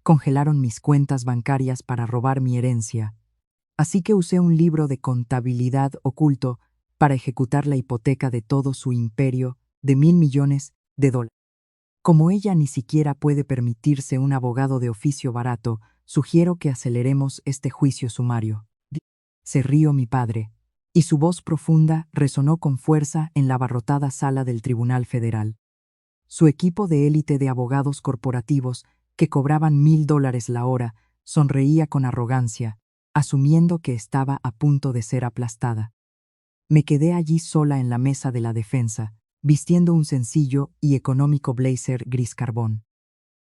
congelaron mis cuentas bancarias para robar mi herencia. Así que usé un libro de contabilidad oculto para ejecutar la hipoteca de todo su imperio de $1.000 millones. Como ella ni siquiera puede permitirse un abogado de oficio barato, sugiero que aceleremos este juicio sumario. Se rió mi padre, y su voz profunda resonó con fuerza en la abarrotada sala del Tribunal Federal. Su equipo de élite de abogados corporativos, que cobraban $1.000 la hora, sonreía con arrogancia, asumiendo que estaba a punto de ser aplastada. Me quedé allí sola en la mesa de la defensa, vistiendo un sencillo y económico blazer gris carbón.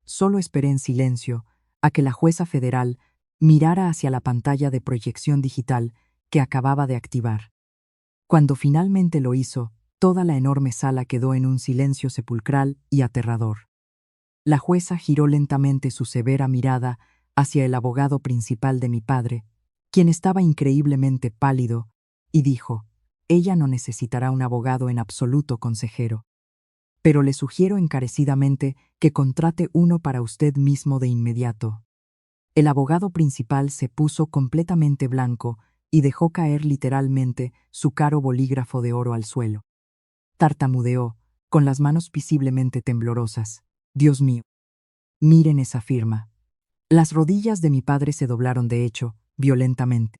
Solo esperé en silencio a que la jueza federal mirara hacia la pantalla de proyección digital que acababa de activar. Cuando finalmente lo hizo, toda la enorme sala quedó en un silencio sepulcral y aterrador. La jueza giró lentamente su severa mirada hacia el abogado principal de mi padre, quien estaba increíblemente pálido, y dijo: «Ella no necesitará un abogado en absoluto, consejero. Pero le sugiero encarecidamente que contrate uno para usted mismo de inmediato». El abogado principal se puso completamente blanco y dejó caer literalmente su caro bolígrafo de oro al suelo. Tartamudeó, con las manos visiblemente temblorosas: «Dios mío, miren esa firma». Las rodillas de mi padre se doblaron de hecho, violentamente.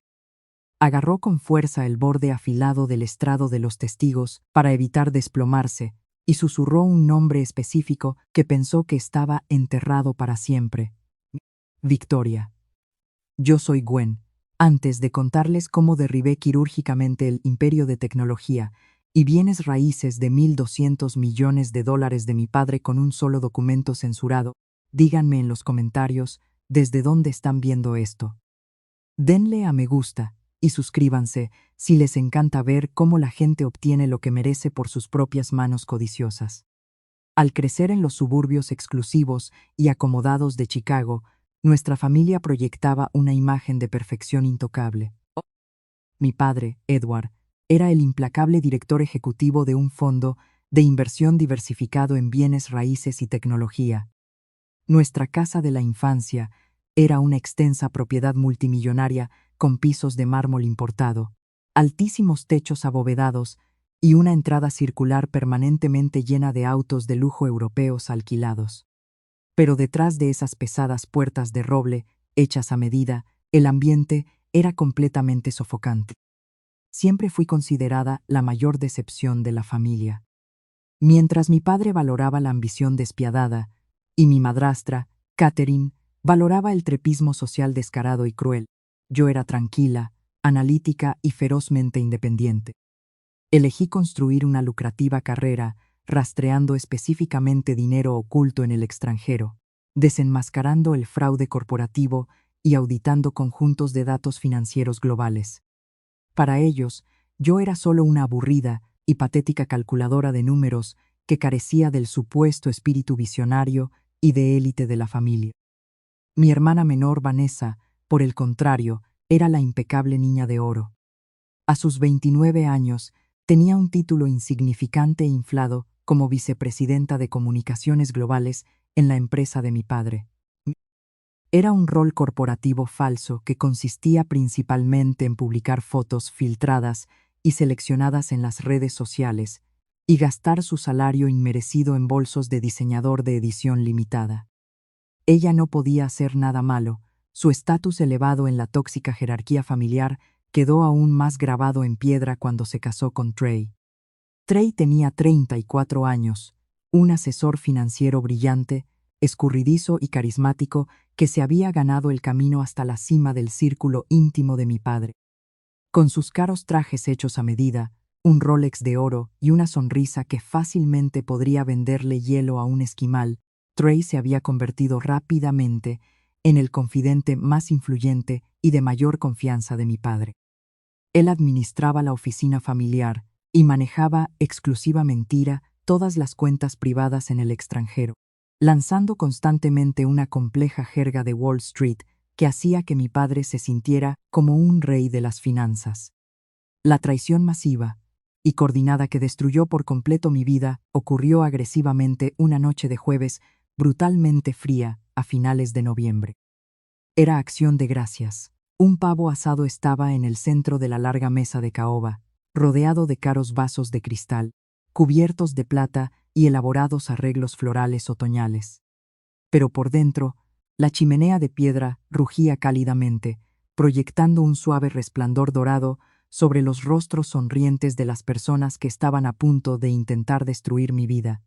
Agarró con fuerza el borde afilado del estrado de los testigos para evitar desplomarse y susurró un nombre específico que pensó que estaba enterrado para siempre: Victoria. Yo soy Gwen. Antes de contarles cómo derribé quirúrgicamente el imperio de tecnología y bienes raíces de $1.200 millones de mi padre con un solo documento censurado, díganme en los comentarios desde dónde están viendo esto. Denle a me gusta y suscríbanse si les encanta ver cómo la gente obtiene lo que merece por sus propias manos codiciosas. Al crecer en los suburbios exclusivos y acomodados de Chicago, nuestra familia proyectaba una imagen de perfección intocable. Mi padre, Edward, era el implacable director ejecutivo de un fondo de inversión diversificado en bienes raíces y tecnología. Nuestra casa de la infancia era una extensa propiedad multimillonaria con pisos de mármol importado, altísimos techos abovedados y una entrada circular permanentemente llena de autos de lujo europeos alquilados. Pero detrás de esas pesadas puertas de roble, hechas a medida, el ambiente era completamente sofocante. Siempre fui considerada la mayor decepción de la familia. Mientras mi padre valoraba la ambición despiadada, y mi madrastra, Catherine, valoraba el trepismo social descarado y cruel, yo era tranquila, analítica y ferozmente independiente. Elegí construir una lucrativa carrera rastreando específicamente dinero oculto en el extranjero, desenmascarando el fraude corporativo y auditando conjuntos de datos financieros globales. Para ellos, yo era solo una aburrida y patética calculadora de números que carecía del supuesto espíritu visionario y de élite de la familia. Mi hermana menor, Vanessa, por el contrario, era la impecable niña de oro. A sus 29 años, tenía un título insignificante e inflado como vicepresidenta de comunicaciones globales en la empresa de mi padre. Era un rol corporativo falso que consistía principalmente en publicar fotos filtradas y seleccionadas en las redes sociales y gastar su salario inmerecido en bolsos de diseñador de edición limitada. Ella no podía hacer nada malo, su estatus elevado en la tóxica jerarquía familiar quedó aún más grabado en piedra cuando se casó con Trey. Trey tenía 34 años, un asesor financiero brillante, escurridizo y carismático que se había ganado el camino hasta la cima del círculo íntimo de mi padre. Con sus caros trajes hechos a medida, un Rolex de oro y una sonrisa que fácilmente podría venderle hielo a un esquimal, Trey se había convertido rápidamente en el confidente más influyente y de mayor confianza de mi padre. Él administraba la oficina familiar y manejaba exclusivamente todas las cuentas privadas en el extranjero, lanzando constantemente una compleja jerga de Wall Street que hacía que mi padre se sintiera como un rey de las finanzas. La traición masiva y coordinada que destruyó por completo mi vida ocurrió agresivamente una noche de jueves brutalmente fría a finales de noviembre. Era acción de gracias. Un pavo asado estaba en el centro de la larga mesa de caoba, rodeado de caros vasos de cristal, cubiertos de plata y elaborados arreglos florales otoñales. Pero por dentro, la chimenea de piedra rugía cálidamente, proyectando un suave resplandor dorado sobre los rostros sonrientes de las personas que estaban a punto de intentar destruir mi vida.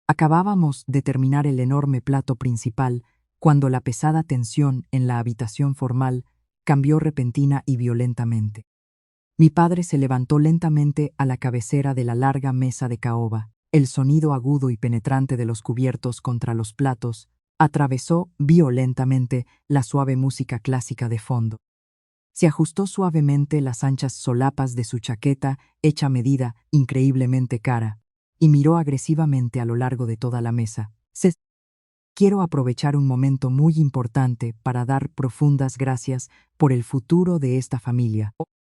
Acabábamos de terminar el enorme plato principal cuando la pesada tensión en la habitación formal cambió repentina y violentamente. Mi padre se levantó lentamente a la cabecera de la larga mesa de caoba. El sonido agudo y penetrante de los cubiertos contra los platos atravesó violentamente la suave música clásica de fondo. Se ajustó suavemente las anchas solapas de su chaqueta hecha a medida, increíblemente cara, y miró agresivamente a lo largo de toda la mesa. Quiero aprovechar un momento muy importante para dar profundas gracias por el futuro de esta familia,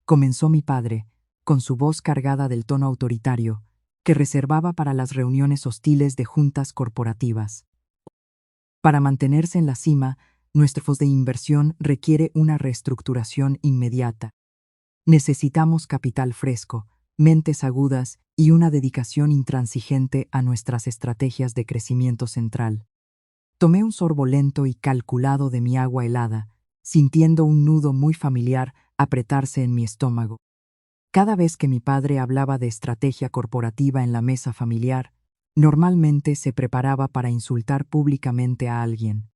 comenzó mi padre, con su voz cargada del tono autoritario, que reservaba para las reuniones hostiles de juntas corporativas. Para mantenerse en la cima, nuestro fondo de inversión requiere una reestructuración inmediata. Necesitamos capital fresco, mentes agudas y una dedicación intransigente a nuestras estrategias de crecimiento central. Tomé un sorbo lento y calculado de mi agua helada, sintiendo un nudo muy familiar apretarse en mi estómago. Cada vez que mi padre hablaba de estrategia corporativa en la mesa familiar, normalmente se preparaba para insultar públicamente a alguien.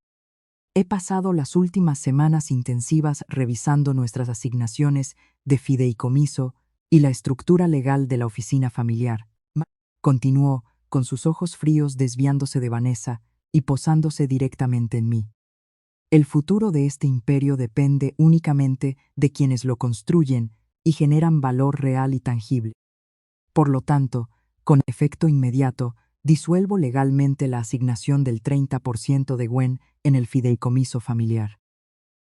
He pasado las últimas semanas intensivas revisando nuestras asignaciones de fideicomiso y la estructura legal de la oficina familiar. Continuó, con sus ojos fríos desviándose de Vanessa y posándose directamente en mí. El futuro de este imperio depende únicamente de quienes lo construyen y generan valor real y tangible. Por lo tanto, con efecto inmediato, disuelvo legalmente la asignación del 30% de Gwen en el fideicomiso familiar.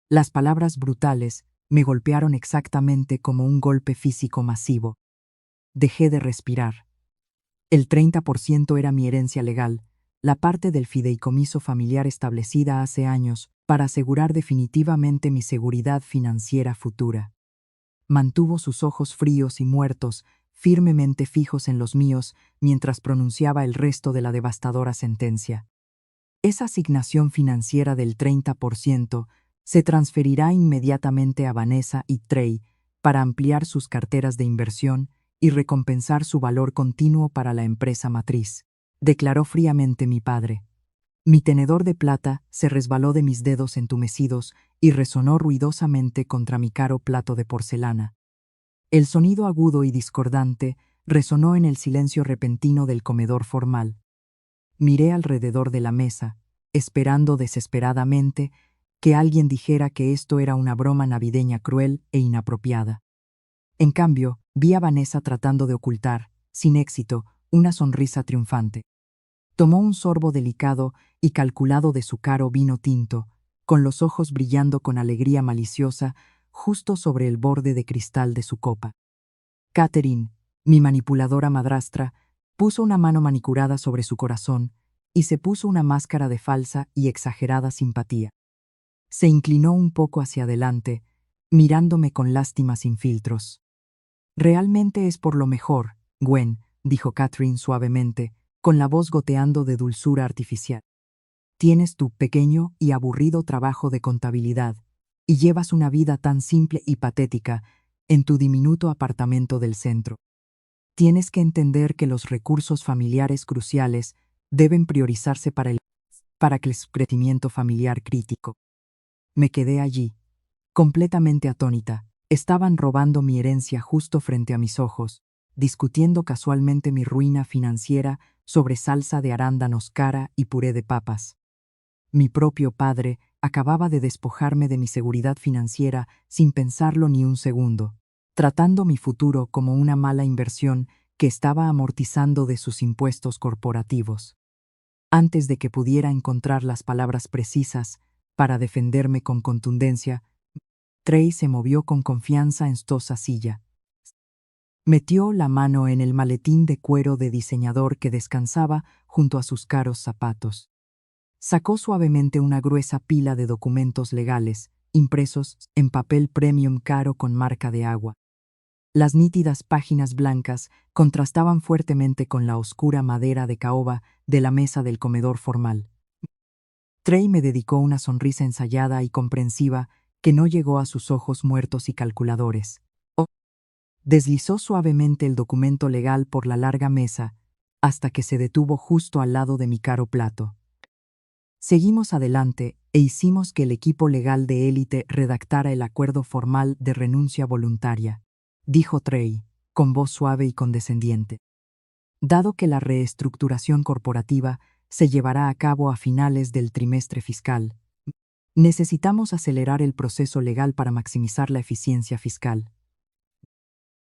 Las palabras brutales me golpearon exactamente como un golpe físico masivo. Dejé de respirar. El 30% era mi herencia legal, la parte del fideicomiso familiar establecida hace años para asegurar definitivamente mi seguridad financiera futura. Mantuvo sus ojos fríos y muertos firmemente fijos en los míos mientras pronunciaba el resto de la devastadora sentencia. Esa asignación financiera del 30% se transferirá inmediatamente a Vanessa y Trey para ampliar sus carteras de inversión y recompensar su valor continuo para la empresa matriz, declaró fríamente mi padre. Mi tenedor de plata se resbaló de mis dedos entumecidos y resonó ruidosamente contra mi caro plato de porcelana. El sonido agudo y discordante resonó en el silencio repentino del comedor formal. Miré alrededor de la mesa, esperando desesperadamente que alguien dijera que esto era una broma navideña cruel e inapropiada. En cambio, vi a Vanessa tratando de ocultar, sin éxito, una sonrisa triunfante. Tomó un sorbo delicado y calculado de su caro vino tinto, con los ojos brillando con alegría maliciosa justo sobre el borde de cristal de su copa. Catherine, mi manipuladora madrastra, puso una mano manicurada sobre su corazón y se puso una máscara de falsa y exagerada simpatía. Se inclinó un poco hacia adelante, mirándome con lástima sin filtros. «Realmente es por lo mejor, Gwen», dijo Catherine suavemente, con la voz goteando de dulzura artificial. «Tienes tu pequeño y aburrido trabajo de contabilidad y llevas una vida tan simple y patética en tu diminuto apartamento del centro. Tienes que entender que los recursos familiares cruciales deben priorizarse para que el crecimiento familiar crítico». Me quedé allí, completamente atónita. Estaban robando mi herencia justo frente a mis ojos, discutiendo casualmente mi ruina financiera sobre salsa de arándanos cara y puré de papas. Mi propio padre acababa de despojarme de mi seguridad financiera sin pensarlo ni un segundo, tratando mi futuro como una mala inversión que estaba amortizando de sus impuestos corporativos. Antes de que pudiera encontrar las palabras precisas para defenderme con contundencia, Trey se movió con confianza en su silla. Metió la mano en el maletín de cuero de diseñador que descansaba junto a sus caros zapatos. Sacó suavemente una gruesa pila de documentos legales, impresos en papel premium caro con marca de agua. Las nítidas páginas blancas contrastaban fuertemente con la oscura madera de caoba de la mesa del comedor formal. Trey me dedicó una sonrisa ensayada y comprensiva que no llegó a sus ojos muertos y calculadores. Deslizó suavemente el documento legal por la larga mesa hasta que se detuvo justo al lado de mi caro plato. Seguimos adelante e hicimos que el equipo legal de élite redactara el acuerdo formal de renuncia voluntaria, dijo Trey, con voz suave y condescendiente. Dado que la reestructuración corporativa se llevará a cabo a finales del trimestre fiscal, necesitamos acelerar el proceso legal para maximizar la eficiencia fiscal.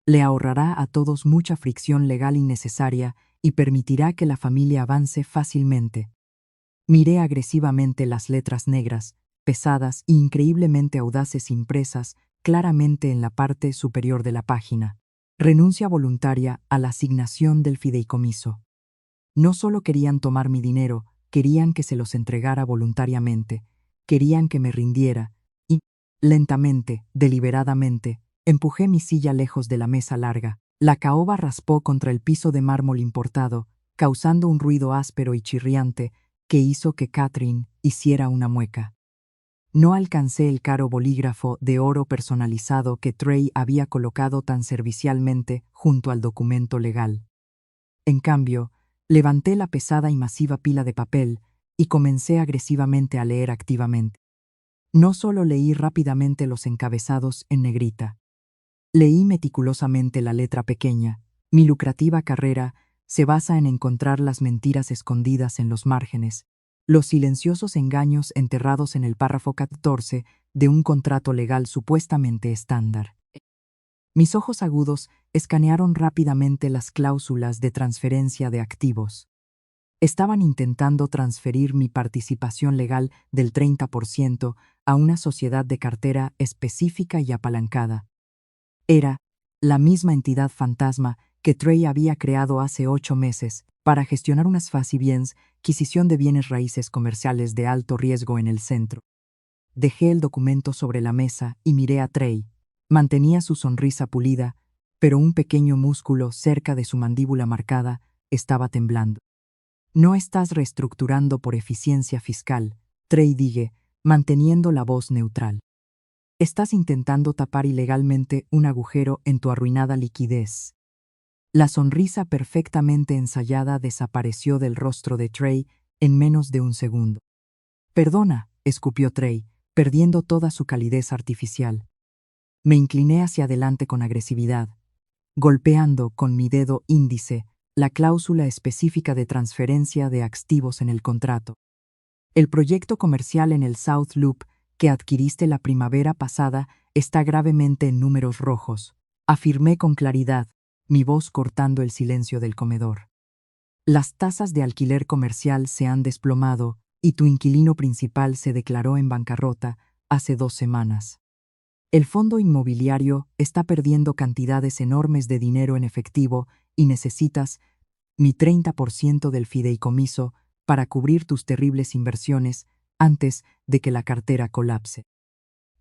Le ahorrará a todos mucha fricción legal innecesaria y permitirá que la familia avance fácilmente. Miré agresivamente las letras negras, pesadas e increíblemente audaces impresas claramente en la parte superior de la página. Renuncia voluntaria a la asignación del fideicomiso. No solo querían tomar mi dinero, querían que se los entregara voluntariamente, querían que me rindiera, y, lentamente, deliberadamente, empujé mi silla lejos de la mesa larga. La caoba raspó contra el piso de mármol importado, causando un ruido áspero y chirriante que hizo que Catherine hiciera una mueca. No alcancé el caro bolígrafo de oro personalizado que Trey había colocado tan servicialmente junto al documento legal. En cambio, levanté la pesada y masiva pila de papel y comencé agresivamente a leer activamente. No solo leí rápidamente los encabezados en negrita. Leí meticulosamente la letra pequeña. Mi lucrativa carrera se basa en encontrar las mentiras escondidas en los márgenes, los silenciosos engaños enterrados en el párrafo 14 de un contrato legal supuestamente estándar. Mis ojos agudos escanearon rápidamente las cláusulas de transferencia de activos. Estaban intentando transferir mi participación legal del 30% a una sociedad de cartera específica y apalancada. Era la misma entidad fantasma que Trey había creado hace 8 meses para gestionar unas facibiens, adquisición de bienes raíces comerciales de alto riesgo en el centro. Dejé el documento sobre la mesa y miré a Trey. Mantenía su sonrisa pulida, pero un pequeño músculo cerca de su mandíbula marcada estaba temblando. No estás reestructurando por eficiencia fiscal, Trey dije, manteniendo la voz neutral. Estás intentando tapar ilegalmente un agujero en tu arruinada liquidez. La sonrisa perfectamente ensayada desapareció del rostro de Trey en menos de un segundo. Perdona, escupió Trey, perdiendo toda su calidez artificial. Me incliné hacia adelante con agresividad, golpeando con mi dedo índice la cláusula específica de transferencia de activos en el contrato. El proyecto comercial en el South Loop que adquiriste la primavera pasada está gravemente en números rojos, afirmé con claridad, mi voz cortando el silencio del comedor. Las tasas de alquiler comercial se han desplomado y tu inquilino principal se declaró en bancarrota hace 2 semanas. El fondo inmobiliario está perdiendo cantidades enormes de dinero en efectivo y necesitas mi 30% del fideicomiso para cubrir tus terribles inversiones antes de que la cartera colapse.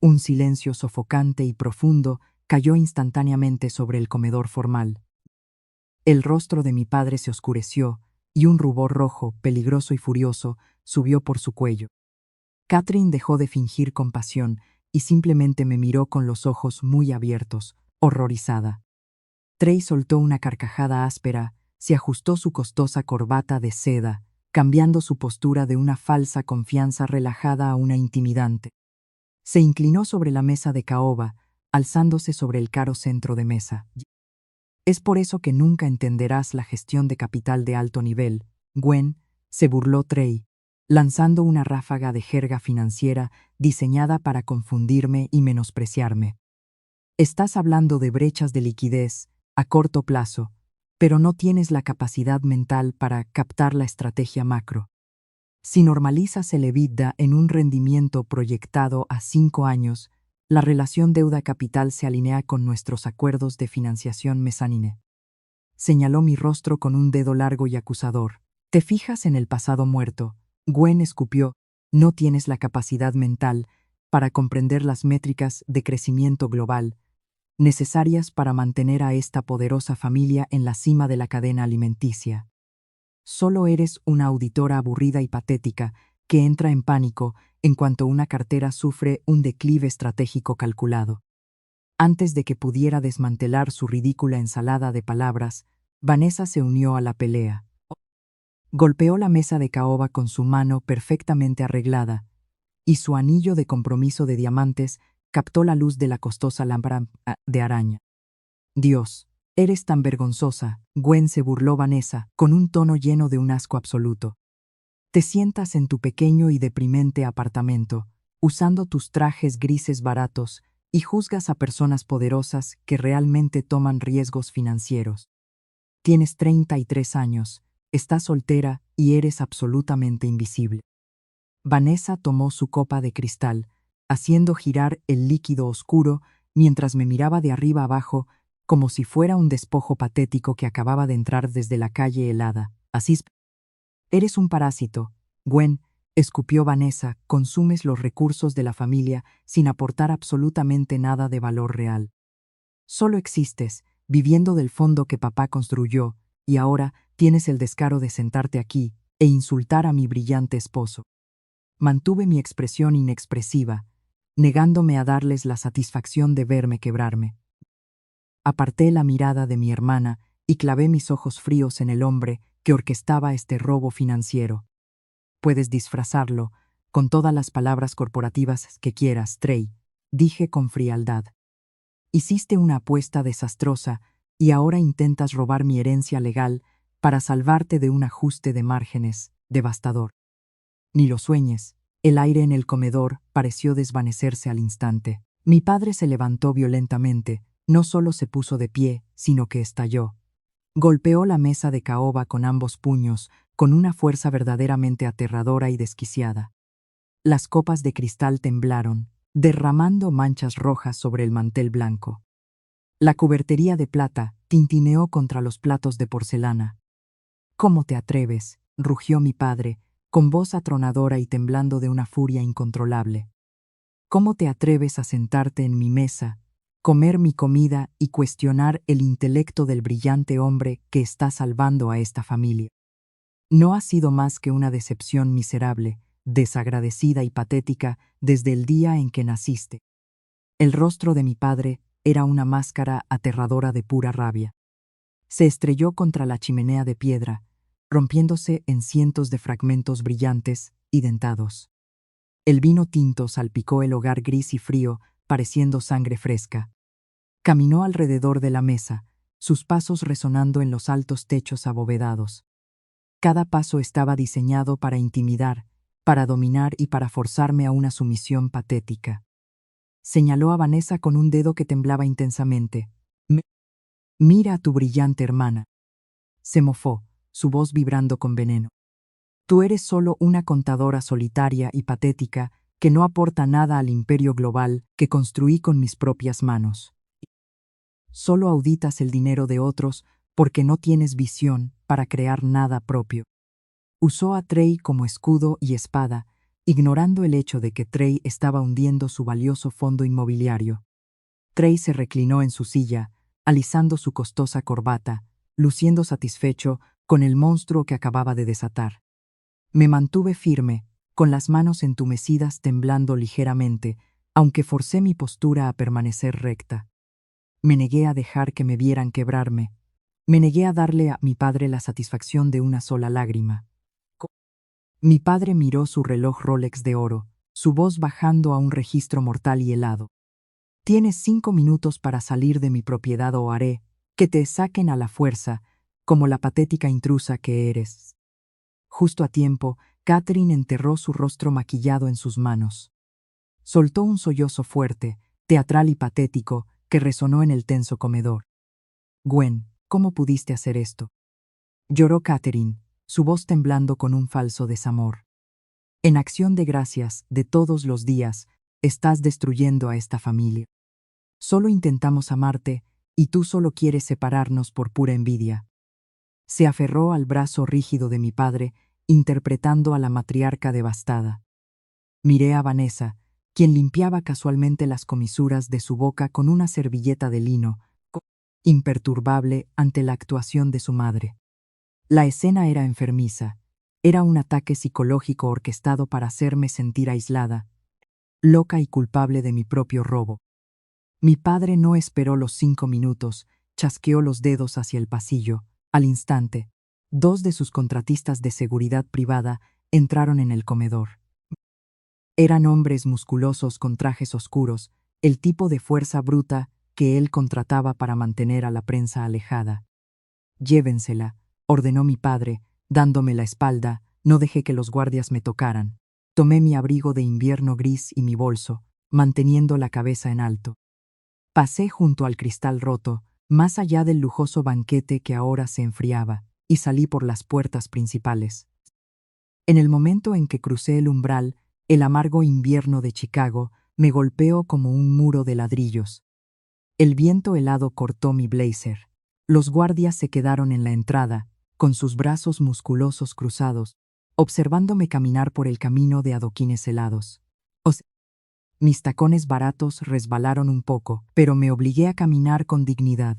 Un silencio sofocante y profundo cayó instantáneamente sobre el comedor formal. El rostro de mi padre se oscureció y un rubor rojo, peligroso y furioso, subió por su cuello. Catherine dejó de fingir compasión y simplemente me miró con los ojos muy abiertos, horrorizada. Trey soltó una carcajada áspera, se ajustó su costosa corbata de seda, cambiando su postura de una falsa confianza relajada a una intimidante. Se inclinó sobre la mesa de caoba, alzándose sobre el caro centro de mesa. Es por eso que nunca entenderás la gestión de capital de alto nivel, Gwen, se burló Trey, lanzando una ráfaga de jerga financiera diseñada para confundirme y menospreciarme. Estás hablando de brechas de liquidez a corto plazo, pero no tienes la capacidad mental para captar la estrategia macro. Si normalizas el EBITDA en un rendimiento proyectado a 5 años, la relación deuda-capital se alinea con nuestros acuerdos de financiación mezanine. Señaló mi rostro con un dedo largo y acusador. Te fijas en el pasado muerto, Gwen escupió, no tienes la capacidad mental para comprender las métricas de crecimiento global necesarias para mantener a esta poderosa familia en la cima de la cadena alimenticia. Solo eres una auditora aburrida y patética que entra en pánico en cuanto una cartera sufre un declive estratégico calculado. Antes de que pudiera desmantelar su ridícula ensalada de palabras, Vanessa se unió a la pelea. Golpeó la mesa de caoba con su mano perfectamente arreglada, y su anillo de compromiso de diamantes captó la luz de la costosa lámpara de araña. Dios, eres tan vergonzosa, Gwen, se burló Vanessa, con un tono lleno de un asco absoluto. Te sientas en tu pequeño y deprimente apartamento, usando tus trajes grises baratos, y juzgas a personas poderosas que realmente toman riesgos financieros. Tienes 33 años, estás soltera y eres absolutamente invisible. Vanessa tomó su copa de cristal, haciendo girar el líquido oscuro mientras me miraba de arriba abajo como si fuera un despojo patético que acababa de entrar desde la calle helada. Así, eres un parásito, Gwen, escupió Vanessa, consumes los recursos de la familia sin aportar absolutamente nada de valor real. Solo existes, viviendo del fondo que papá construyó, y ahora tienes el descaro de sentarte aquí e insultar a mi brillante esposo. Mantuve mi expresión inexpresiva, negándome a darles la satisfacción de verme quebrarme. Aparté la mirada de mi hermana y clavé mis ojos fríos en el hombre que orquestaba este robo financiero. Puedes disfrazarlo con todas las palabras corporativas que quieras, Trey, dije con frialdad. Hiciste una apuesta desastrosa y ahora intentas robar mi herencia legal para salvarte de un ajuste de márgenes devastador. Ni lo sueñes. El aire en el comedor pareció desvanecerse al instante. Mi padre se levantó violentamente, no solo se puso de pie, sino que estalló. Golpeó la mesa de caoba con ambos puños, con una fuerza verdaderamente aterradora y desquiciada. Las copas de cristal temblaron, derramando manchas rojas sobre el mantel blanco. La cubertería de plata tintineó contra los platos de porcelana. «¿Cómo te atreves?», rugió mi padre, con voz atronadora y temblando de una furia incontrolable. «¿Cómo te atreves a sentarte en mi mesa, comer mi comida y cuestionar el intelecto del brillante hombre que está salvando a esta familia? No ha sido más que una decepción miserable, desagradecida y patética desde el día en que naciste». El rostro de mi padre era una máscara aterradora de pura rabia. Se estrelló contra la chimenea de piedra, rompiéndose en cientos de fragmentos brillantes y dentados. El vino tinto salpicó el hogar gris y frío, pareciendo sangre fresca. Caminó alrededor de la mesa, sus pasos resonando en los altos techos abovedados. Cada paso estaba diseñado para intimidar, para dominar y para forzarme a una sumisión patética. Señaló a Vanessa con un dedo que temblaba intensamente. «Mira a tu brillante hermana». Se mofó, su voz vibrando con veneno. «Tú eres solo una contadora solitaria y patética que no aporta nada al imperio global que construí con mis propias manos. Solo auditas el dinero de otros porque no tienes visión para crear nada propio». Usó a Trey como escudo y espada, ignorando el hecho de que Trey estaba hundiendo su valioso fondo inmobiliario. Trey se reclinó en su silla, alisando su costosa corbata, luciendo satisfecho con el monstruo que acababa de desatar. Me mantuve firme, con las manos entumecidas temblando ligeramente, aunque forcé mi postura a permanecer recta. Me negué a dejar que me vieran quebrarme. Me negué a darle a mi padre la satisfacción de una sola lágrima. Mi padre miró su reloj Rolex de oro, su voz bajando a un registro mortal y helado. «Tienes 5 minutos para salir de mi propiedad o haré que te saquen a la fuerza, como la patética intrusa que eres». Justo a tiempo, Catherine enterró su rostro maquillado en sus manos. Soltó un sollozo fuerte, teatral y patético, que resonó en el tenso comedor. «Gwen, ¿cómo pudiste hacer esto?», lloró Catherine, su voz temblando con un falso desamor. «En acción de gracias, de todos los días, estás destruyendo a esta familia. Solo intentamos amarte, y tú solo quieres separarnos por pura envidia». Se aferró al brazo rígido de mi padre interpretando a la matriarca devastada. Miré a Vanessa, quien limpiaba casualmente las comisuras de su boca con una servilleta de lino, imperturbable ante la actuación de su madre. La escena era enfermiza. Era un ataque psicológico orquestado para hacerme sentir aislada, loca y culpable de mi propio robo. Mi padre no esperó los 5 minutos, chasqueó los dedos hacia el pasillo. Al instante, 2 de sus contratistas de seguridad privada entraron en el comedor. Eran hombres musculosos con trajes oscuros, el tipo de fuerza bruta que él contrataba para mantener a la prensa alejada. «Llévensela», ordenó mi padre, dándome la espalda. No dejé que los guardias me tocaran. Tomé mi abrigo de invierno gris y mi bolso, manteniendo la cabeza en alto. Pasé junto al cristal roto, más allá del lujoso banquete que ahora se enfriaba, y salí por las puertas principales. En el momento en que crucé el umbral, el amargo invierno de Chicago me golpeó como un muro de ladrillos. El viento helado cortó mi blazer. Los guardias se quedaron en la entrada, con sus brazos musculosos cruzados, observándome caminar por el camino de adoquines helados. Mis tacones baratos resbalaron un poco, pero me obligué a caminar con dignidad.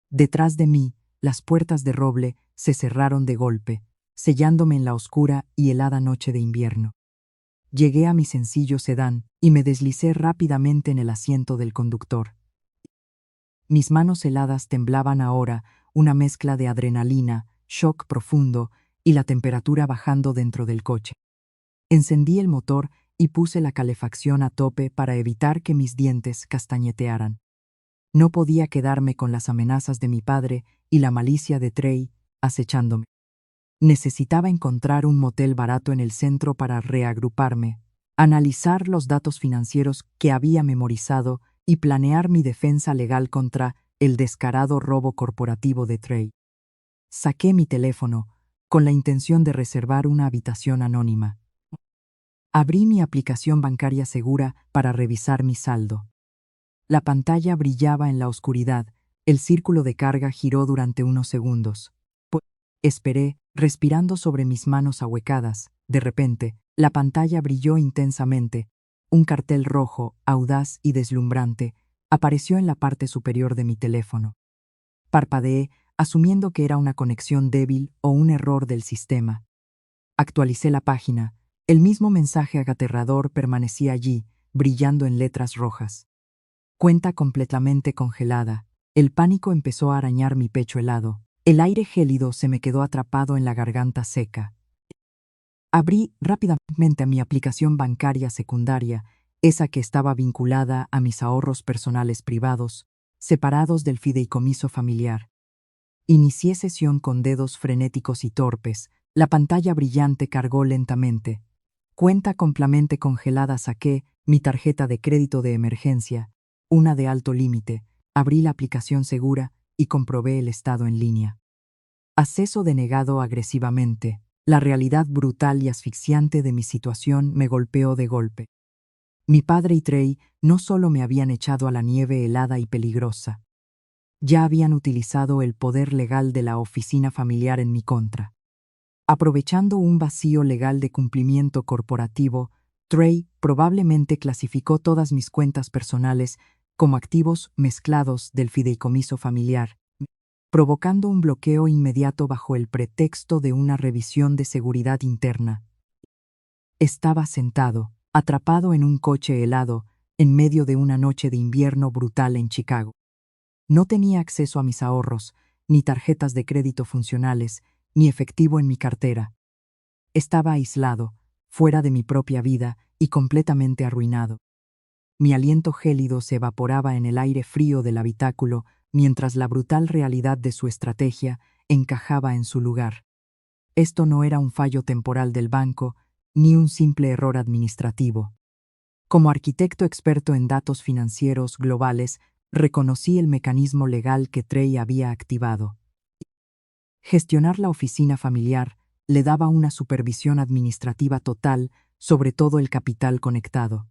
Detrás de mí, las puertas de roble se cerraron de golpe, sellándome en la oscura y helada noche de invierno. Llegué a mi sencillo sedán y me deslicé rápidamente en el asiento del conductor. Mis manos heladas temblaban ahora, una mezcla de adrenalina, shock profundo y la temperatura bajando dentro del coche. Encendí el motor y puse la calefacción a tope para evitar que mis dientes castañetearan. No podía quedarme con las amenazas de mi padre y la malicia de Trey acechándome. Necesitaba encontrar un motel barato en el centro para reagruparme, analizar los datos financieros que había memorizado y planear mi defensa legal contra el descarado robo corporativo de Trey. Saqué mi teléfono con la intención de reservar una habitación anónima. Abrí mi aplicación bancaria segura para revisar mi saldo. La pantalla brillaba en la oscuridad, el círculo de carga giró durante unos segundos. Esperé, respirando sobre mis manos ahuecadas. De repente, la pantalla brilló intensamente. Un cartel rojo, audaz y deslumbrante, apareció en la parte superior de mi teléfono. Parpadeé, asumiendo que era una conexión débil o un error del sistema. Actualicé la página. El mismo mensaje aterrador permanecía allí, brillando en letras rojas. Cuenta completamente congelada. El pánico empezó a arañar mi pecho helado. El aire gélido se me quedó atrapado en la garganta seca. Abrí rápidamente mi aplicación bancaria secundaria, esa que estaba vinculada a mis ahorros personales privados, separados del fideicomiso familiar. Inicié sesión con dedos frenéticos y torpes. La pantalla brillante cargó lentamente. Cuenta completamente congelada. Saqué mi tarjeta de crédito de emergencia, una de alto límite. Abrí la aplicación segura y comprobé el estado en línea. Acceso denegado agresivamente. La realidad brutal y asfixiante de mi situación me golpeó de golpe. Mi padre y Trey no solo me habían echado a la nieve helada y peligrosa, ya habían utilizado el poder legal de la oficina familiar en mi contra. Aprovechando un vacío legal de cumplimiento corporativo, Trey probablemente clasificó todas mis cuentas personales como activos mezclados del fideicomiso familiar, provocando un bloqueo inmediato bajo el pretexto de una revisión de seguridad interna. Estaba sentado, atrapado en un coche helado, en medio de una noche de invierno brutal en Chicago. No tenía acceso a mis ahorros, ni tarjetas de crédito funcionales, ni efectivo en mi cartera. Estaba aislado, fuera de mi propia vida y completamente arruinado. Mi aliento gélido se evaporaba en el aire frío del habitáculo mientras la brutal realidad de su estrategia encajaba en su lugar. Esto no era un fallo temporal del banco, ni un simple error administrativo. Como arquitecto experto en datos financieros globales, reconocí el mecanismo legal que Trey había activado. Gestionar la oficina familiar le daba una supervisión administrativa total sobre todo el capital conectado.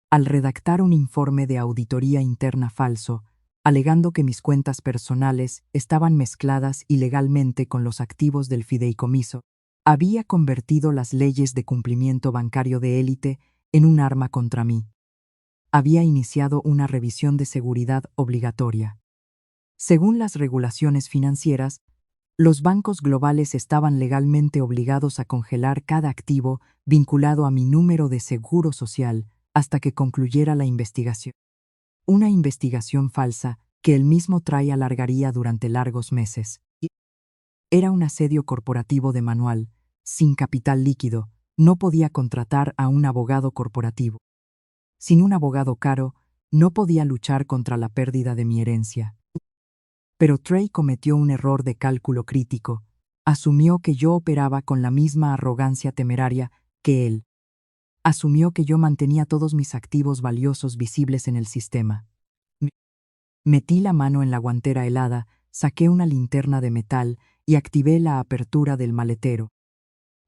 Al redactar un informe de auditoría interna falso, alegando que mis cuentas personales estaban mezcladas ilegalmente con los activos del fideicomiso, Había convertido las leyes de cumplimiento bancario de élite en un arma contra mí. Había iniciado una revisión de seguridad obligatoria. Según las regulaciones financieras, los bancos globales estaban legalmente obligados a congelar cada activo vinculado a mi número de seguro social hasta que concluyera la investigación. Una investigación falsa que el mismo Tray alargaría durante largos meses. Era un asedio corporativo de manual, sin capital líquido, no podía contratar a un abogado corporativo. Sin un abogado caro, no podía luchar contra la pérdida de mi herencia. Pero Tray cometió un error de cálculo crítico. Asumió que yo operaba con la misma arrogancia temeraria que él. Asumió que yo mantenía todos mis activos valiosos visibles en el sistema. Metí la mano en la guantera helada, saqué una linterna de metal y activé la apertura del maletero.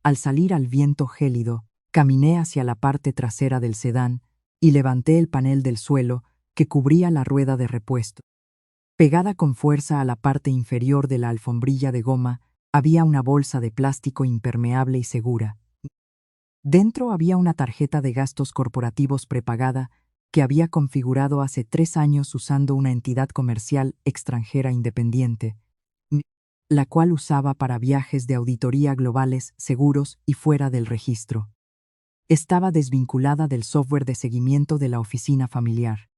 Al salir al viento gélido, caminé hacia la parte trasera del sedán y levanté el panel del suelo que cubría la rueda de repuesto. Pegada con fuerza a la parte inferior de la alfombrilla de goma, había una bolsa de plástico impermeable y segura. Dentro había una tarjeta de gastos corporativos prepagada que había configurado hace 3 años usando una entidad comercial extranjera independiente, la cual usaba para viajes de auditoría globales, seguros y fuera del registro. Estaba desvinculada del software de seguimiento de la oficina familiar.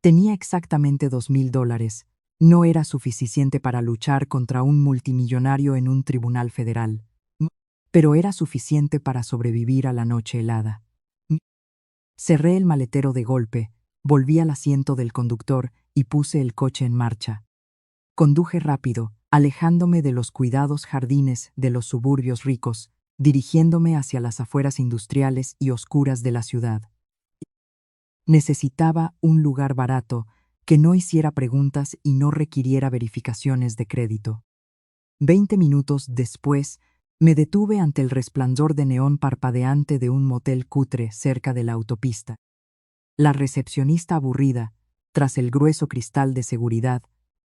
Tenía exactamente $2,000. No era suficiente para luchar contra un multimillonario en un tribunal federal, pero era suficiente para sobrevivir a la noche helada. Cerré el maletero de golpe, volví al asiento del conductor y puse el coche en marcha. Conduje rápido, alejándome de los cuidados jardines de los suburbios ricos, dirigiéndome hacia las afueras industriales y oscuras de la ciudad. Necesitaba un lugar barato, que no hiciera preguntas y no requiriera verificaciones de crédito. 20 minutos después, me detuve ante el resplandor de neón parpadeante de un motel cutre cerca de la autopista. La recepcionista aburrida, tras el grueso cristal de seguridad,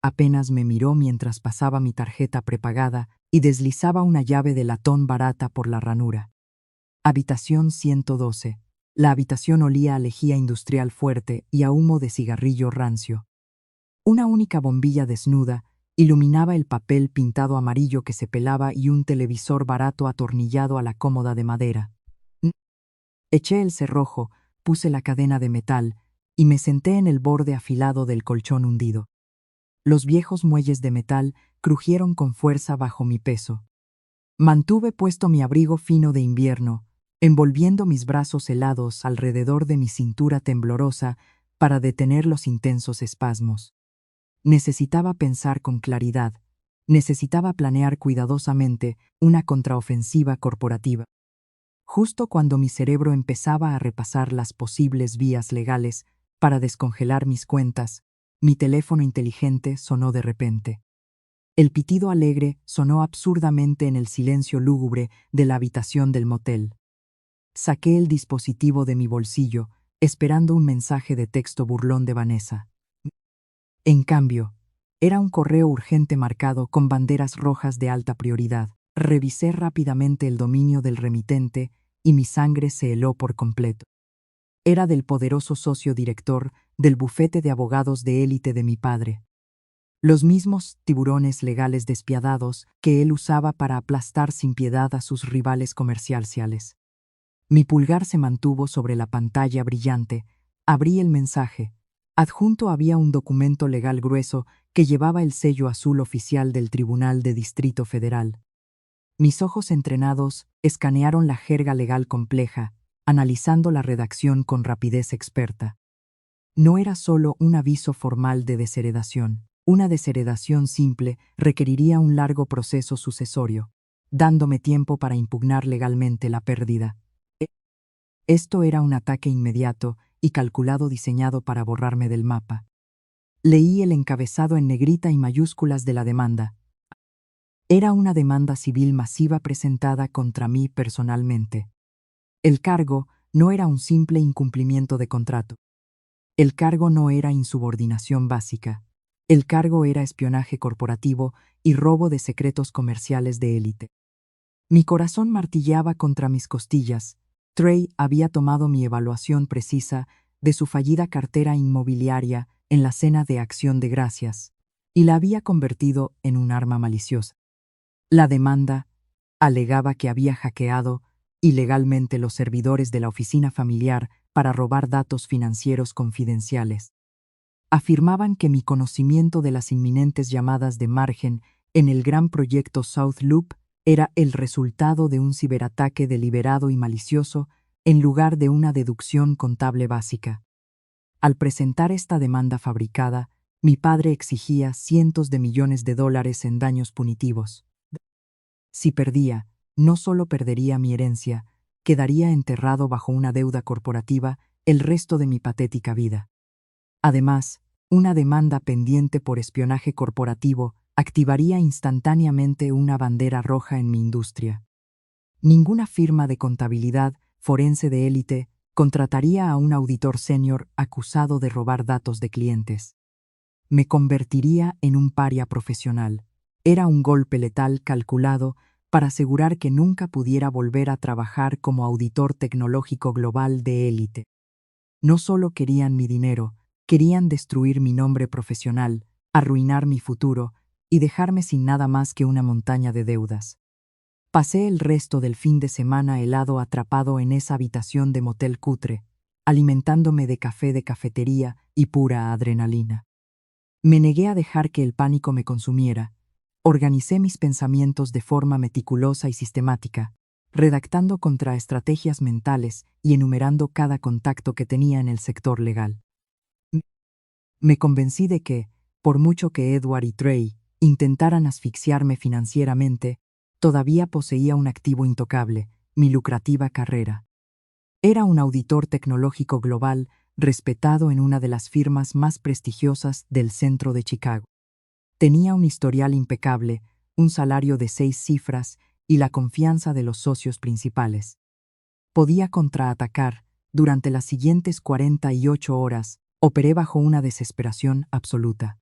apenas me miró mientras pasaba mi tarjeta prepagada y deslizaba una llave de latón barata por la ranura. Habitación 112. La habitación olía a lejía industrial fuerte y a humo de cigarrillo rancio. Una única bombilla desnuda iluminaba el papel pintado amarillo que se pelaba y un televisor barato atornillado a la cómoda de madera. Eché el cerrojo, puse la cadena de metal y me senté en el borde afilado del colchón hundido. Los viejos muelles de metal crujieron con fuerza bajo mi peso. Mantuve puesto mi abrigo fino de invierno, envolviendo mis brazos helados alrededor de mi cintura temblorosa para detener los intensos espasmos. Necesitaba pensar con claridad, necesitaba planear cuidadosamente una contraofensiva corporativa. Justo cuando mi cerebro empezaba a repasar las posibles vías legales para descongelar mis cuentas, mi teléfono inteligente sonó de repente. El pitido alegre sonó absurdamente en el silencio lúgubre de la habitación del motel. Saqué el dispositivo de mi bolsillo, esperando un mensaje de texto burlón de Vanessa. En cambio, era un correo urgente marcado con banderas rojas de alta prioridad. Revisé rápidamente el dominio del remitente y mi sangre se heló por completo. Era del poderoso socio director del bufete de abogados de élite de mi padre. Los mismos tiburones legales despiadados que él usaba para aplastar sin piedad a sus rivales comerciales. Mi pulgar se mantuvo sobre la pantalla brillante. Abrí el mensaje. Adjunto había un documento legal grueso que llevaba el sello azul oficial del Tribunal de Distrito Federal. Mis ojos entrenados escanearon la jerga legal compleja, analizando la redacción con rapidez experta. No era solo un aviso formal de desheredación. Una desheredación simple requeriría un largo proceso sucesorio, dándome tiempo para impugnar legalmente la pérdida. Esto era un ataque inmediato y calculado diseñado para borrarme del mapa. Leí el encabezado en negrita y mayúsculas de la demanda. Era una demanda civil masiva presentada contra mí personalmente. El cargo no era un simple incumplimiento de contrato. El cargo no era insubordinación básica. El cargo era espionaje corporativo y robo de secretos comerciales de élite. Mi corazón martilleaba contra mis costillas. Trey había tomado mi evaluación precisa de su fallida cartera inmobiliaria en la cena de Acción de Gracias y la había convertido en un arma maliciosa. La demanda alegaba que había hackeado ilegalmente los servidores de la oficina familiar para robar datos financieros confidenciales. Afirmaban que mi conocimiento de las inminentes llamadas de margen en el gran proyecto South Loop era el resultado de un ciberataque deliberado y malicioso en lugar de una deducción contable básica. Al presentar esta demanda fabricada, mi padre exigía cientos de millones de dólares en daños punitivos. Si perdía, no solo perdería mi herencia, quedaría enterrado bajo una deuda corporativa el resto de mi patética vida. Además, una demanda pendiente por espionaje corporativo activaría instantáneamente una bandera roja en mi industria. Ninguna firma de contabilidad forense de élite contrataría a un auditor senior acusado de robar datos de clientes. Me convertiría en un paria profesional. Era un golpe letal calculado para asegurar que nunca pudiera volver a trabajar como auditor tecnológico global de élite. No solo querían mi dinero, querían destruir mi nombre profesional, arruinar mi futuro y dejarme sin nada más que una montaña de deudas. Pasé el resto del fin de semana helado atrapado en esa habitación de motel cutre, alimentándome de café de cafetería y pura adrenalina. Me negué a dejar que el pánico me consumiera. Organicé mis pensamientos de forma meticulosa y sistemática, redactando contraestrategias mentales y enumerando cada contacto que tenía en el sector legal. Me convencí de que, por mucho que Edward y Trey intentaran asfixiarme financieramente, todavía poseía un activo intocable, mi lucrativa carrera. Era un auditor tecnológico global respetado en una de las firmas más prestigiosas del centro de Chicago. Tenía un historial impecable, un salario de 6 cifras y la confianza de los socios principales. Podía contraatacar. Durante las siguientes 48 horas, operé bajo una desesperación absoluta.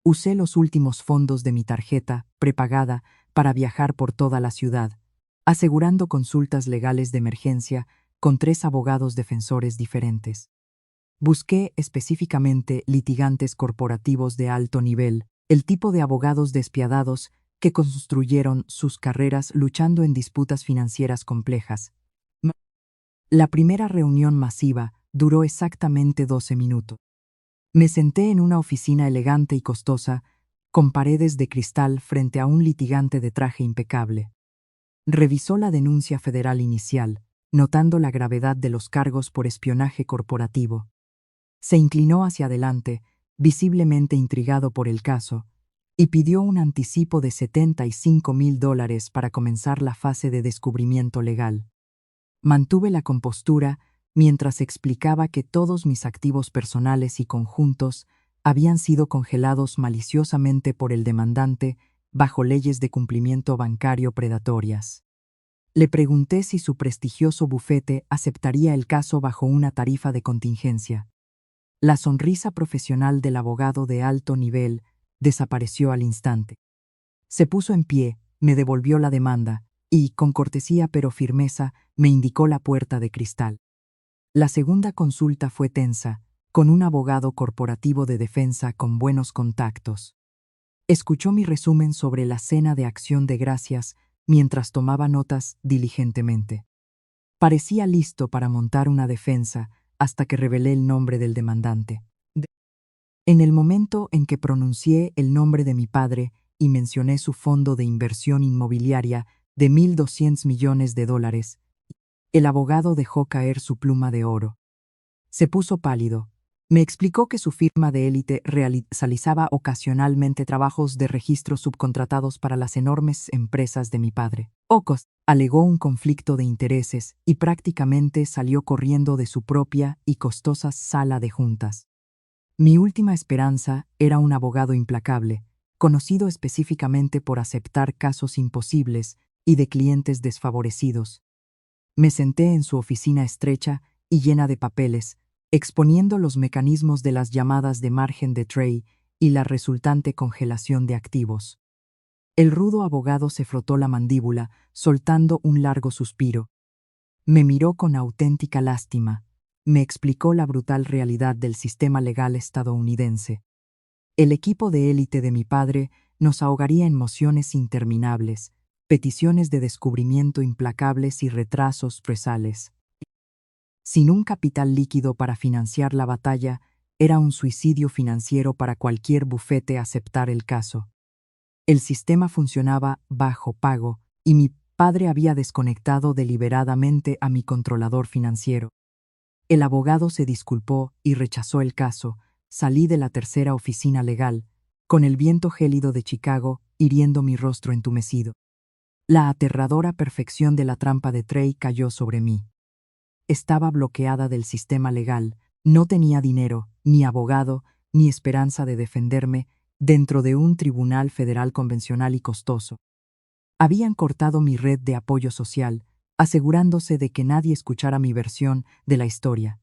Usé los últimos fondos de mi tarjeta, prepagada, para viajar por toda la ciudad, asegurando consultas legales de emergencia con 3 abogados defensores diferentes. Busqué específicamente litigantes corporativos de alto nivel, el tipo de abogados despiadados que construyeron sus carreras luchando en disputas financieras complejas. La primera reunión masiva duró exactamente 12 minutos. Me senté en una oficina elegante y costosa, con paredes de cristal frente a un litigante de traje impecable. Revisó la denuncia federal inicial, notando la gravedad de los cargos por espionaje corporativo. Se inclinó hacia adelante, visiblemente intrigado por el caso, y pidió un anticipo de $75,000 para comenzar la fase de descubrimiento legal. Mantuve la compostura mientras explicaba que todos mis activos personales y conjuntos habían sido congelados maliciosamente por el demandante bajo leyes de cumplimiento bancario predatorias. Le pregunté si su prestigioso bufete aceptaría el caso bajo una tarifa de contingencia. La sonrisa profesional del abogado de alto nivel desapareció al instante. Se puso en pie, me devolvió la demanda y, con cortesía pero firmeza, me indicó la puerta de cristal. La segunda consulta fue tensa, con un abogado corporativo de defensa con buenos contactos. Escuchó mi resumen sobre la cena de Acción de Gracias mientras tomaba notas diligentemente. Parecía listo para montar una defensa hasta que revelé el nombre del demandante. En el momento en que pronuncié el nombre de mi padre y mencioné su fondo de inversión inmobiliaria de $1,200 millones, el abogado dejó caer su pluma de oro. Se puso pálido. Me explicó que su firma de élite realizaba ocasionalmente trabajos de registro subcontratados para las enormes empresas de mi padre. Ocos alegó un conflicto de intereses y prácticamente salió corriendo de su propia y costosa sala de juntas. Mi última esperanza era un abogado implacable, conocido específicamente por aceptar casos imposibles y de clientes desfavorecidos. Me senté en su oficina estrecha y llena de papeles, exponiendo los mecanismos de las llamadas de margen de Trey y la resultante congelación de activos. El rudo abogado se frotó la mandíbula, soltando un largo suspiro. Me miró con auténtica lástima. Me explicó la brutal realidad del sistema legal estadounidense. El equipo de élite de mi padre nos ahogaría en mociones interminables, peticiones de descubrimiento implacables y retrasos presales. Sin un capital líquido para financiar la batalla, era un suicidio financiero para cualquier bufete aceptar el caso. El sistema funcionaba bajo pago y mi padre había desconectado deliberadamente a mi controlador financiero. El abogado se disculpó y rechazó el caso. Salí de la tercera oficina legal, con el viento gélido de Chicago hiriendo mi rostro entumecido. La aterradora perfección de la trampa de Trey cayó sobre mí. Estaba bloqueada del sistema legal, no tenía dinero, ni abogado, ni esperanza de defenderme dentro de un tribunal federal convencional y costoso. Habían cortado mi red de apoyo social, asegurándose de que nadie escuchara mi versión de la historia.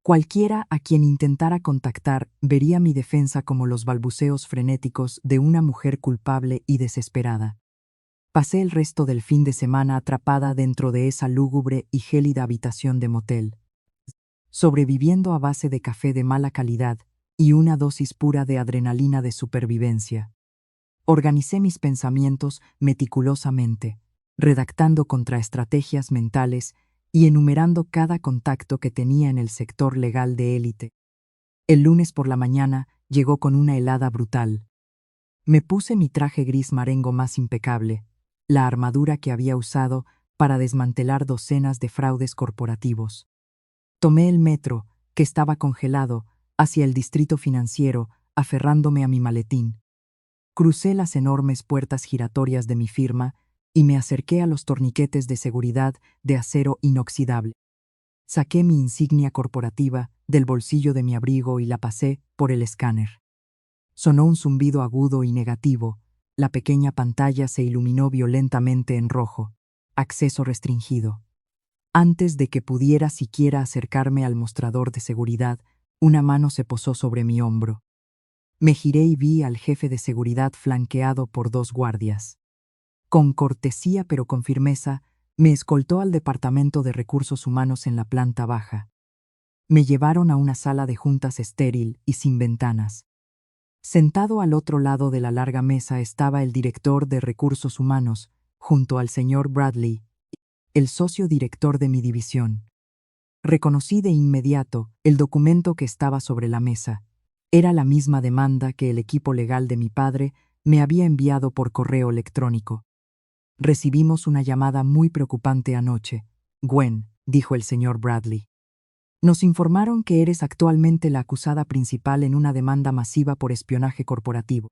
Cualquiera a quien intentara contactar vería mi defensa como los balbuceos frenéticos de una mujer culpable y desesperada. Pasé el resto del fin de semana atrapada dentro de esa lúgubre y gélida habitación de motel, sobreviviendo a base de café de mala calidad y una dosis pura de adrenalina de supervivencia. Organicé mis pensamientos meticulosamente, redactando contraestrategias mentales y enumerando cada contacto que tenía en el sector legal de élite. El lunes por la mañana llegó con una helada brutal. Me puse mi traje gris marengo más impecable, la armadura que había usado para desmantelar docenas de fraudes corporativos. Tomé el metro, que estaba congelado, hacia el distrito financiero, aferrándome a mi maletín. Crucé las enormes puertas giratorias de mi firma y me acerqué a los torniquetes de seguridad de acero inoxidable. Saqué mi insignia corporativa del bolsillo de mi abrigo y la pasé por el escáner. Sonó un zumbido agudo y negativo. La pequeña pantalla se iluminó violentamente en rojo. Acceso restringido. Antes de que pudiera siquiera acercarme al mostrador de seguridad, una mano se posó sobre mi hombro. Me giré y vi al jefe de seguridad flanqueado por 2 guardias. Con cortesía pero con firmeza, me escoltó al Departamento de Recursos Humanos en la planta baja. Me llevaron a una sala de juntas estéril y sin ventanas. Sentado al otro lado de la larga mesa estaba el director de Recursos Humanos, junto al señor Bradley, el socio director de mi división. Reconocí de inmediato el documento que estaba sobre la mesa. Era la misma demanda que el equipo legal de mi padre me había enviado por correo electrónico. Recibimos una llamada muy preocupante anoche. Gwen, dijo el señor Bradley. Nos informaron que eres actualmente la acusada principal en una demanda masiva por espionaje corporativo.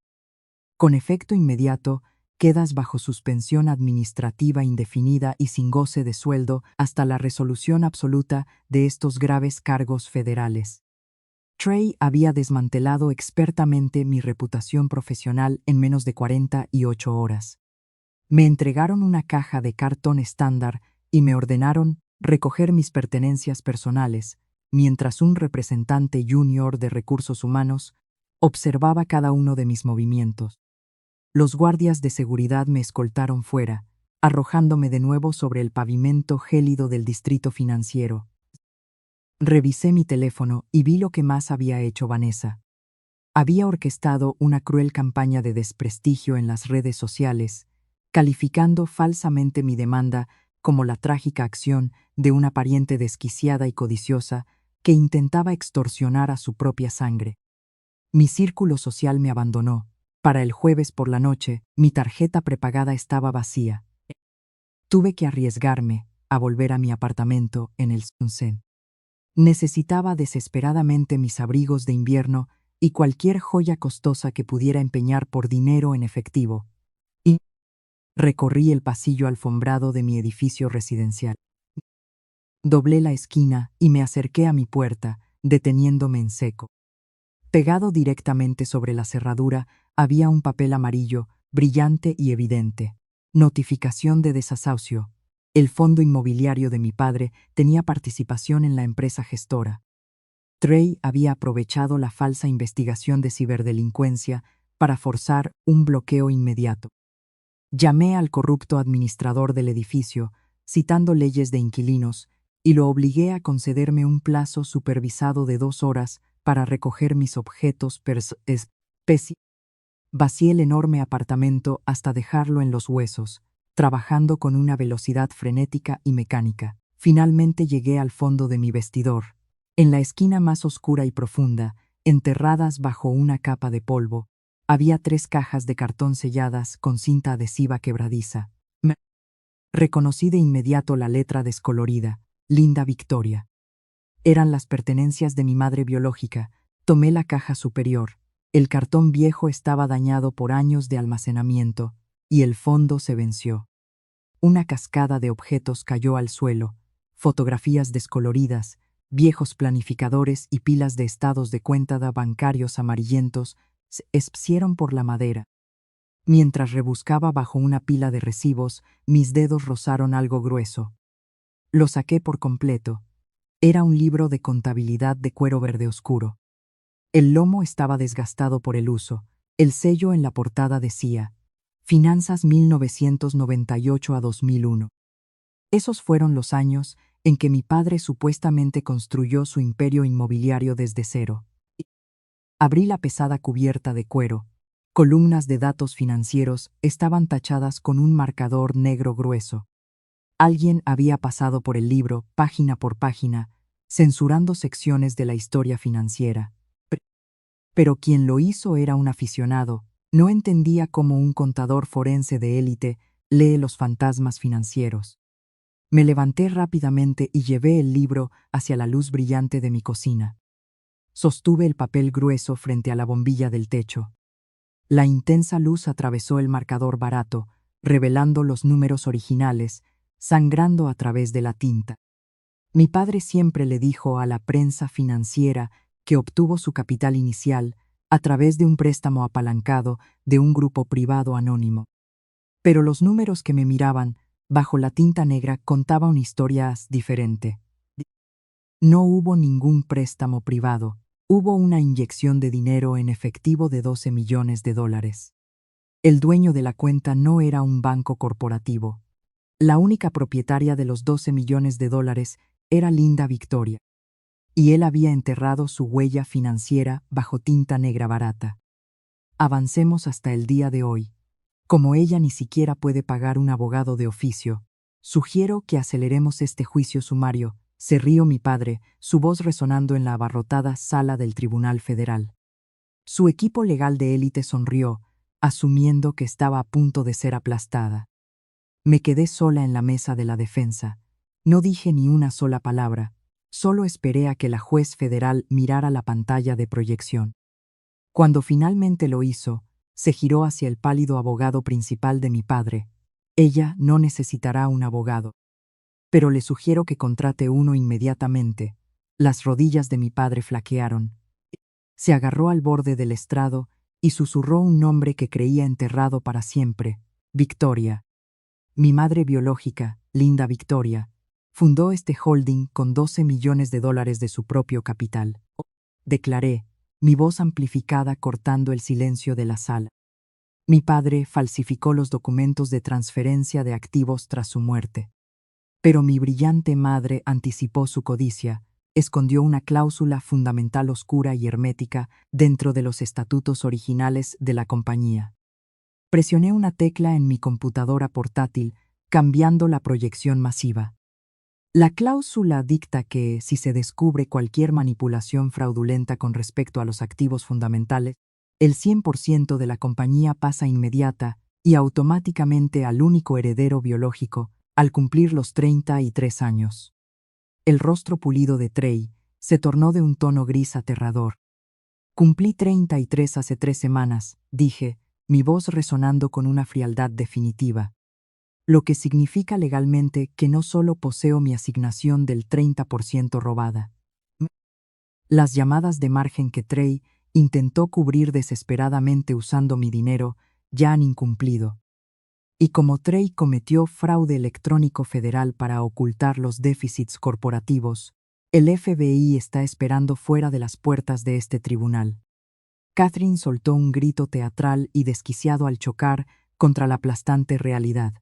Con efecto inmediato, quedas bajo suspensión administrativa indefinida y sin goce de sueldo hasta la resolución absoluta de estos graves cargos federales. Trey había desmantelado expertamente mi reputación profesional en menos de 48 horas. Me entregaron una caja de cartón estándar y me ordenaron recoger mis pertenencias personales, mientras un representante junior de recursos humanos observaba cada uno de mis movimientos. Los guardias de seguridad me escoltaron fuera, arrojándome de nuevo sobre el pavimento gélido del distrito financiero. Revisé mi teléfono y vi lo que más había hecho Vanessa. Había orquestado una cruel campaña de desprestigio en las redes sociales, calificando falsamente mi demanda como la trágica acción de una pariente desquiciada y codiciosa que intentaba extorsionar a su propia sangre. Mi círculo social me abandonó. Para el jueves por la noche, mi tarjeta prepagada estaba vacía. Tuve que arriesgarme a volver a mi apartamento en el Sunset. Necesitaba desesperadamente mis abrigos de invierno y cualquier joya costosa que pudiera empeñar por dinero en efectivo. Y recorrí el pasillo alfombrado de mi edificio residencial. Doblé la esquina y me acerqué a mi puerta, deteniéndome en seco. Pegado directamente sobre la cerradura había un papel amarillo, brillante y evidente. Notificación de desahucio. El fondo inmobiliario de mi padre tenía participación en la empresa gestora. Trey había aprovechado la falsa investigación de ciberdelincuencia para forzar un bloqueo inmediato. Llamé al corrupto administrador del edificio, citando leyes de inquilinos, y lo obligué a concederme un plazo supervisado de 2 horas para recoger mis objetos especiales. Vacié el enorme apartamento hasta dejarlo en los huesos, trabajando con una velocidad frenética y mecánica. Finalmente llegué al fondo de mi vestidor. En la esquina más oscura y profunda, enterradas bajo una capa de polvo, había 3 cajas de cartón selladas con cinta adhesiva quebradiza. Reconocí de inmediato la letra descolorida, Linda Victoria. Eran las pertenencias de mi madre biológica. Tomé la caja superior. El cartón viejo estaba dañado por años de almacenamiento, y el fondo se venció. Una cascada de objetos cayó al suelo, fotografías descoloridas, viejos planificadores y pilas de estados de cuenta bancarios amarillentos se esparcieron por la madera. Mientras rebuscaba bajo una pila de recibos, mis dedos rozaron algo grueso. Lo saqué por completo. Era un libro de contabilidad de cuero verde oscuro. El lomo estaba desgastado por el uso. El sello en la portada decía: Finanzas 1998 a 2001. Esos fueron los años en que mi padre supuestamente construyó su imperio inmobiliario desde cero. Abrí la pesada cubierta de cuero. Columnas de datos financieros estaban tachadas con un marcador negro grueso. Alguien había pasado por el libro, página por página, censurando secciones de la historia financiera. Pero quien lo hizo era un aficionado. No entendía cómo un contador forense de élite lee los fantasmas financieros. Me levanté rápidamente y llevé el libro hacia la luz brillante de mi cocina. Sostuve el papel grueso frente a la bombilla del techo. La intensa luz atravesó el marcador barato, revelando los números originales, sangrando a través de la tinta. Mi padre siempre le dijo a la prensa financiera que obtuvo su capital inicial a través de un préstamo apalancado de un grupo privado anónimo. Pero los números que me miraban bajo la tinta negra contaban una historia diferente. No hubo ningún préstamo privado, hubo una inyección de dinero en efectivo de $12 millones. El dueño de la cuenta no era un banco corporativo. La única propietaria de los $12 millones era Linda Victoria. Y él había enterrado su huella financiera bajo tinta negra barata. Avancemos hasta el día de hoy. Como ella ni siquiera puede pagar un abogado de oficio, sugiero que aceleremos este juicio sumario. Se rió mi padre, su voz resonando en la abarrotada sala del Tribunal Federal. Su equipo legal de élite sonrió, asumiendo que estaba a punto de ser aplastada. Me quedé sola en la mesa de la defensa. No dije ni una sola palabra, solo esperé a que la juez federal mirara la pantalla de proyección. Cuando finalmente lo hizo, se giró hacia el pálido abogado principal de mi padre. Ella no necesitará un abogado. Pero le sugiero que contrate uno inmediatamente. Las rodillas de mi padre flaquearon. Se agarró al borde del estrado y susurró un nombre que creía enterrado para siempre: Victoria. Mi madre biológica, Linda Victoria, fundó este holding con $12 millones de su propio capital. Declaré, mi voz amplificada cortando el silencio de la sala. Mi padre falsificó los documentos de transferencia de activos tras su muerte. Pero mi brillante madre anticipó su codicia, escondió una cláusula fundamental oscura y hermética dentro de los estatutos originales de la compañía. Presioné una tecla en mi computadora portátil, cambiando la proyección masiva. La cláusula dicta que, si se descubre cualquier manipulación fraudulenta con respecto a los activos fundamentales, el 100% de la compañía pasa inmediata y automáticamente al único heredero biológico, al cumplir los 33 años. El rostro pulido de Trey se tornó de un tono gris aterrador. Cumplí 33 hace 3 semanas, dije, mi voz resonando con una frialdad definitiva. Lo que significa legalmente que no solo poseo mi asignación del 30% robada. Las llamadas de margen que Trey intentó cubrir desesperadamente usando mi dinero ya han incumplido. Y como Trey cometió fraude electrónico federal para ocultar los déficits corporativos, el FBI está esperando fuera de las puertas de este tribunal. Catherine soltó un grito teatral y desquiciado al chocar contra la aplastante realidad.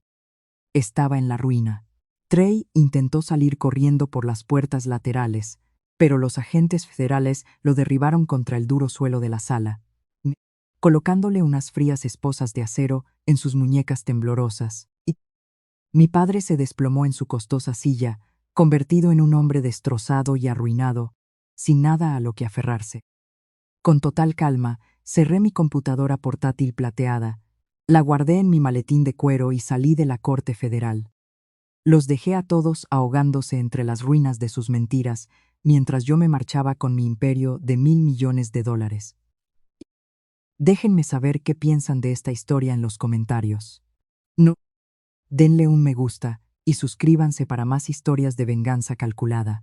Estaba en la ruina. Trey intentó salir corriendo por las puertas laterales, pero los agentes federales lo derribaron contra el duro suelo de la sala, colocándole unas frías esposas de acero en sus muñecas temblorosas. Y mi padre se desplomó en su costosa silla, convertido en un hombre destrozado y arruinado, sin nada a lo que aferrarse. Con total calma, cerré mi computadora portátil plateada, la guardé en mi maletín de cuero y salí de la Corte Federal. Los dejé a todos ahogándose entre las ruinas de sus mentiras, mientras yo me marchaba con mi imperio de $1.000 millones. Déjenme saber qué piensan de esta historia en los comentarios. No, denle un me gusta y suscríbanse para más historias de venganza calculada.